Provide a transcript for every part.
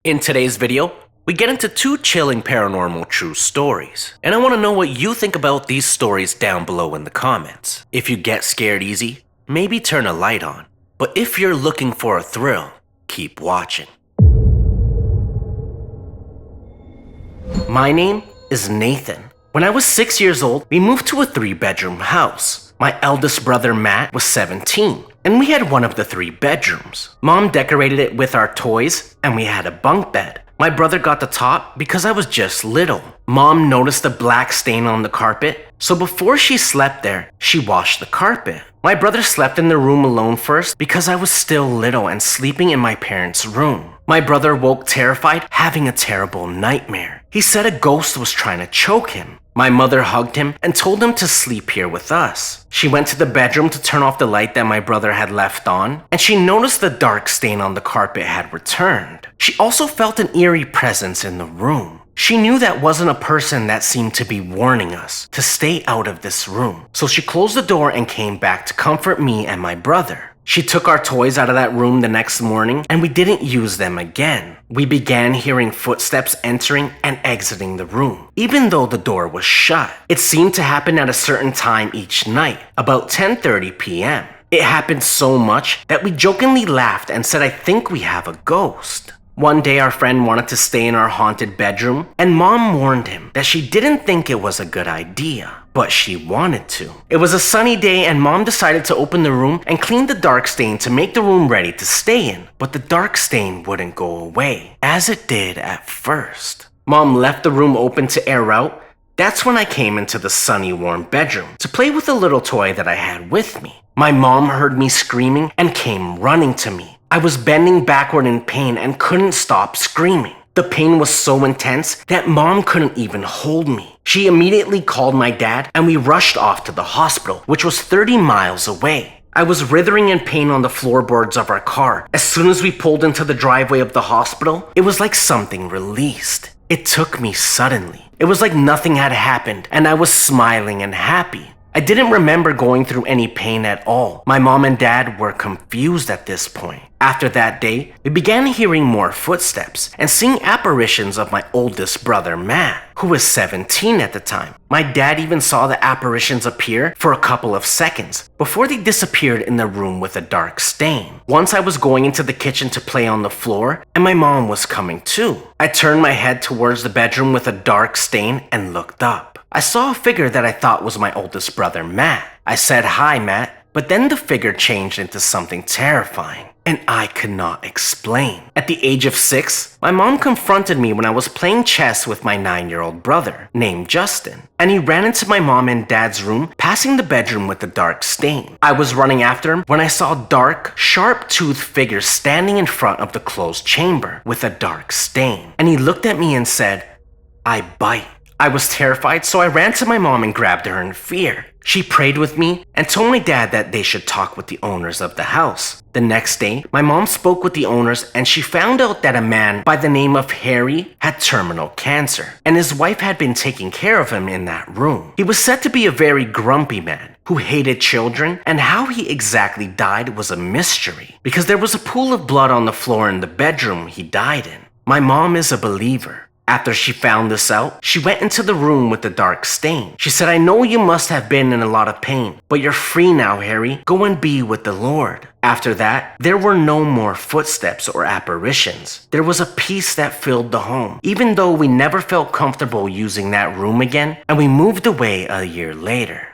In today's video, we get into two chilling paranormal true stories, and I want to know what you think about these stories down below in the comments. If you get scared easy, maybe turn a light on, but if you're looking for a thrill, keep watching. My name is Nathan. When I was 6 years old, we moved to a 3-bedroom house. My eldest brother Matt was 17, and we had one of the 3 bedrooms. Mom decorated it with our toys, and we had a bunk bed. My brother got the top because I was just little. Mom noticed a black stain on the carpet, so before she slept there, she washed the carpet. My brother slept in the room alone first because I was still little and sleeping in my parents' room. My brother woke terrified, having a terrible nightmare. He said a ghost was trying to choke him. My mother hugged him and told him to sleep here with us. She went to the bedroom to turn off the light that my brother had left on, and she noticed the dark stain on the carpet had returned. She also felt an eerie presence in the room. She knew that wasn't a person that seemed to be warning us to stay out of this room, so she closed the door and came back to comfort me and my brother. She took our toys out of that room the next morning, and we didn't use them again. We began hearing footsteps entering and exiting the room, even though the door was shut. It seemed to happen at a certain time each night, about 10:30 p.m. It happened so much that we jokingly laughed and said, "I think we have a ghost." One day our friend wanted to stay in our haunted bedroom, and Mom warned him that she didn't think it was a good idea, but she wanted to. It was a sunny day and Mom decided to open the room and clean the dark stain to make the room ready to stay in, but the dark stain wouldn't go away, as it did at first. Mom left the room open to air out. That's when I came into the sunny, warm bedroom to play with a little toy that I had with me. My mom heard me screaming and came running to me. I was bending backward in pain and couldn't stop screaming. The pain was so intense that Mom couldn't even hold me. She immediately called my dad and we rushed off to the hospital, which was 30 miles away. I was writhing in pain on the floorboards of our car. As soon as we pulled into the driveway of the hospital, it was like something released. It took me suddenly. It was like nothing had happened and I was smiling and happy. I didn't remember going through any pain at all. My mom and dad were confused at this point. After that day, we began hearing more footsteps and seeing apparitions of my oldest brother Matt, who was 17 at the time. My dad even saw the apparitions appear for a couple of seconds before they disappeared in the room with a dark stain. Once I was going into the kitchen to play on the floor and my mom was coming too. I turned my head towards the bedroom with a dark stain and looked up. I saw a figure that I thought was my oldest brother Matt. I said, "Hi, Matt," but then the figure changed into something terrifying, and I could not explain. At the age of 6, my mom confronted me when I was playing chess with my 9-year-old brother, named Justin, and he ran into my mom and dad's room, passing the bedroom with the dark stain. I was running after him when I saw a dark, sharp-toothed figure standing in front of the closed chamber with a dark stain, and he looked at me and said, "I bite." I was terrified, so I ran to my mom and grabbed her in fear. She prayed with me and told my dad that they should talk with the owners of the house. The next day, my mom spoke with the owners and she found out that a man by the name of Harry had terminal cancer, and his wife had been taking care of him in that room. He was said to be a very grumpy man who hated children, and how he exactly died was a mystery because there was a pool of blood on the floor in the bedroom he died in. My mom is a believer. After she found this out, she went into the room with the dark stain. She said, "I know you must have been in a lot of pain, but you're free now, Harry. Go and be with the Lord." After that, there were no more footsteps or apparitions. There was a peace that filled the home, even though we never felt comfortable using that room again, and we moved away a year later.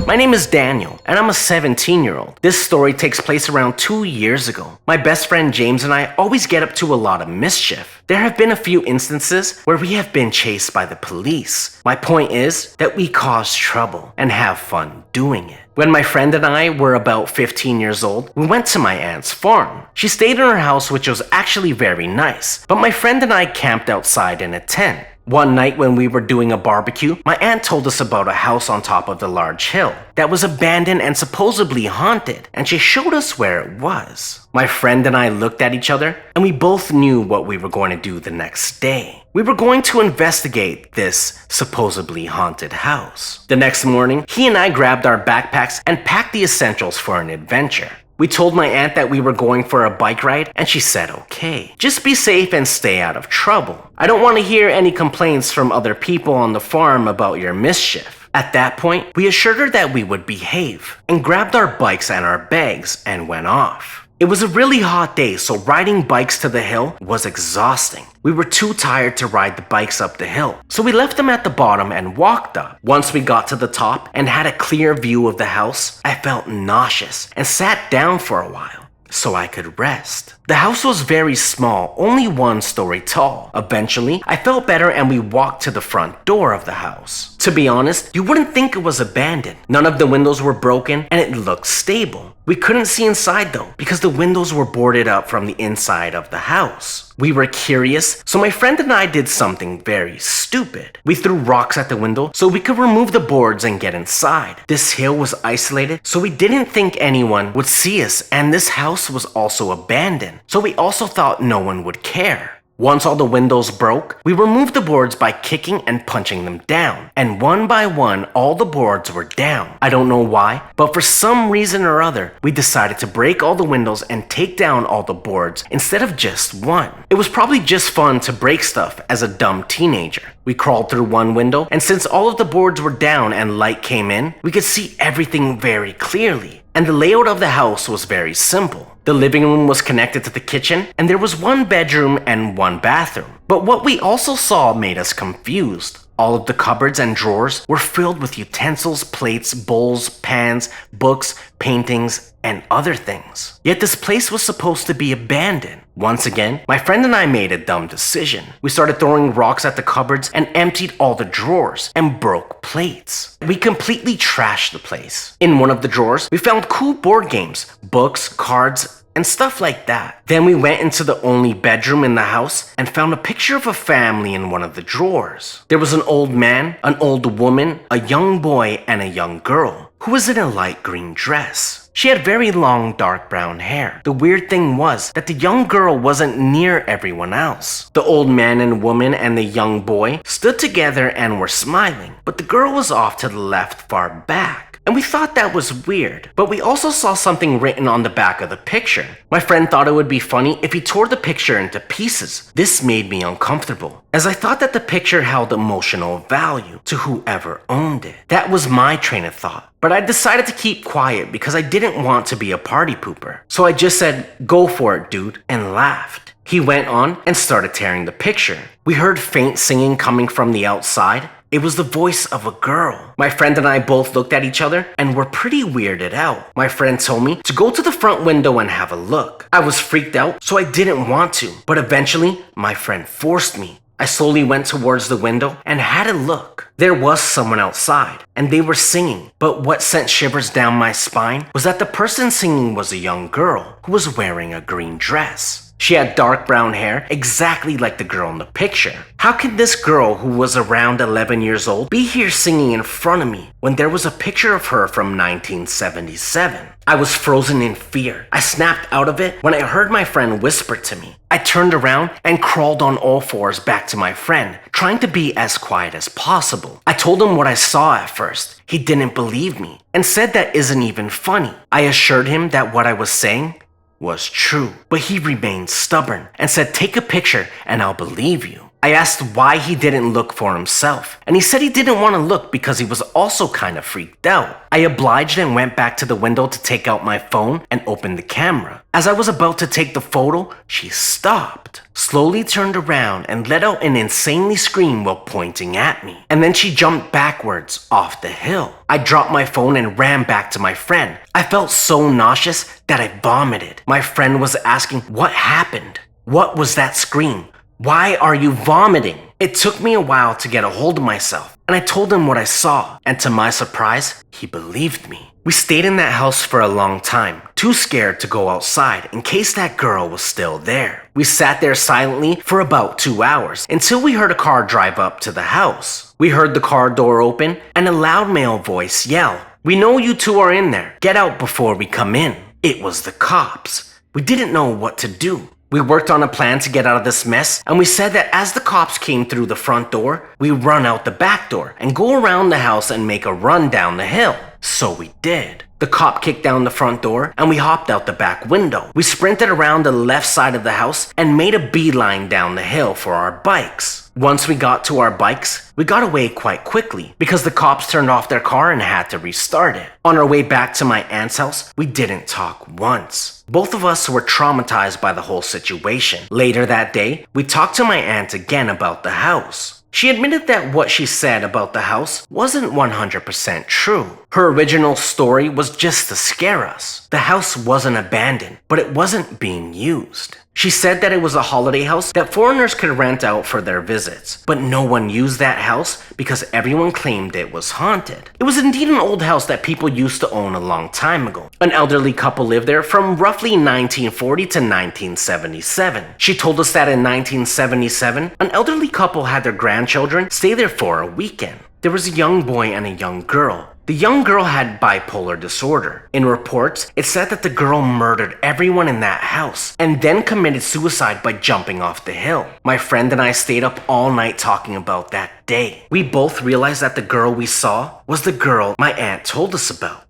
My name is Daniel, and I'm a 17-year-old. This story takes place around 2 years ago. My best friend James and I always get up to a lot of mischief. There have been a few instances where we have been chased by the police. My point is that we cause trouble and have fun doing it. When my friend and I were about 15 years old, we went to my aunt's farm. She stayed in her house, which was actually very nice, but my friend and I camped outside in a tent. One night when we were doing a barbecue, my aunt told us about a house on top of the large hill that was abandoned and supposedly haunted, and she showed us where it was. My friend and I looked at each other, and we both knew what we were going to do the next day. We were going to investigate this supposedly haunted house. The next morning, he and I grabbed our backpacks and packed the essentials for an adventure. We told my aunt that we were going for a bike ride, and she said okay. Just be safe and stay out of trouble. I don't want to hear any complaints from other people on the farm about your mischief. At that point, we assured her that we would behave, and grabbed our bikes and our bags and went off. It was a really hot day, so riding bikes to the hill was exhausting. We were too tired to ride the bikes up the hill, so we left them at the bottom and walked up. Once we got to the top and had a clear view of the house, I felt nauseous and sat down for a while so I could rest. The house was very small, only 1 story tall. Eventually, I felt better and we walked to the front door of the house. To be honest, you wouldn't think it was abandoned. None of the windows were broken and it looked stable. We couldn't see inside though, because the windows were boarded up from the inside of the house. We were curious, so my friend and I did something very stupid. We threw rocks at the window so we could remove the boards and get inside. This hill was isolated, so we didn't think anyone would see us, and this house was also abandoned, so we also thought no one would care. Once all the windows broke, we removed the boards by kicking and punching them down. And one by one, all the boards were down. I don't know why, but for some reason or other, we decided to break all the windows and take down all the boards instead of just one. It was probably just fun to break stuff as a dumb teenager. We crawled through one window, and since all of the boards were down and light came in, we could see everything very clearly. And the layout of the house was very simple. The living room was connected to the kitchen, and there was 1 bedroom and 1 bathroom. But what we also saw made us confused. All of the cupboards and drawers were filled with utensils, plates, bowls, pans, books, paintings, and other things. Yet this place was supposed to be abandoned. Once again, my friend and I made a dumb decision. We started throwing rocks at the cupboards and emptied all the drawers and broke plates. We completely trashed the place. In one of the drawers, we found cool board games, books, cards, and stuff like that. Then we went into the only bedroom in the house and found a picture of a family in one of the drawers. There was an old man, an old woman, a young boy, and a young girl who was in a light green dress. She had very long dark brown hair. The weird thing was that the young girl wasn't near everyone else. The old man and woman and the young boy stood together and were smiling, but the girl was off to the left far back. And we thought that was weird, but we also saw something written on the back of the picture. My friend thought it would be funny if he tore the picture into pieces. This made me uncomfortable, as I thought that the picture held emotional value to whoever owned it. That was my train of thought, but I decided to keep quiet because I didn't want to be a party pooper. So I just said, "Go for it, dude," and laughed. He went on and started tearing the picture. We heard faint singing coming from the outside. It was the voice of a girl. My friend and I both looked at each other and were pretty weirded out. My friend told me to go to the front window and have a look. I was freaked out, so I didn't want to, but eventually my friend forced me. I slowly went towards the window and had a look. There was someone outside, and they were singing, but what sent shivers down my spine was that the person singing was a young girl who was wearing a green dress. She had dark brown hair, exactly like the girl in the picture. How could this girl, who was around 11 years old, be here singing in front of me when there was a picture of her from 1977? I was frozen in fear. I snapped out of it when I heard my friend whisper to me. I turned around and crawled on all fours back to my friend, trying to be as quiet as possible. I told him what I saw at first. He didn't believe me and said that isn't even funny. I assured him that what I was saying was true, but he remained stubborn and said, "Take a picture and I'll believe you." I asked why he didn't look for himself, and he said he didn't want to look because he was also kind of freaked out. I obliged and went back to the window to take out my phone and open the camera. As I was about to take the photo, she stopped, slowly turned around and let out an insanely scream while pointing at me. And then she jumped backwards off the hill. I dropped my phone and ran back to my friend. I felt so nauseous that I vomited. My friend was asking what happened. What was that scream? Why are you vomiting? It took me a while to get a hold of myself, and I told him what I saw, and to my surprise, he believed me. We stayed in that house for a long time, too scared to go outside in case that girl was still there. We sat there silently for about 2 hours until we heard a car drive up to the house. We heard the car door open and a loud male voice yell, "We know you two are in there. Get out before we come in." It was the cops. We didn't know what to do. We worked on a plan to get out of this mess, and we said that as the cops came through the front door, we run out the back door and go around the house and make a run down the hill. So we did. The cop kicked down the front door and we hopped out the back window. We sprinted around the left side of the house and made a beeline down the hill for our bikes. Once we got to our bikes, we got away quite quickly because the cops turned off their car and had to restart it. On our way back to my aunt's house, we didn't talk once. Both of us were traumatized by the whole situation. Later that day, we talked to my aunt again about the house. She admitted that what she said about the house wasn't 100% true. Her original story was just to scare us. The house wasn't abandoned, but it wasn't being used. She said that it was a holiday house that foreigners could rent out for their visits, but no one used that house because everyone claimed it was haunted. It was indeed an old house that people used to own a long time ago. An elderly couple lived there from roughly 1940 to 1977. She told us that in 1977, an elderly couple had their grandchildren stay there for a weekend. There was a young boy and a young girl. The young girl had bipolar disorder. In reports, it said that the girl murdered everyone in that house and then committed suicide by jumping off the hill. My friend and I stayed up all night talking about that day. We both realized that the girl we saw was the girl my aunt told us about.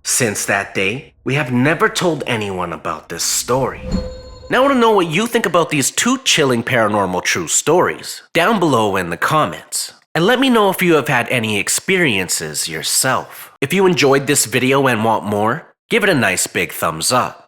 Since that day, we have never told anyone about this story. Now I want to know what you think about these two chilling paranormal true stories. Down below in the comments. And let me know if you have had any experiences yourself. If you enjoyed this video and want more, give it a nice big thumbs up.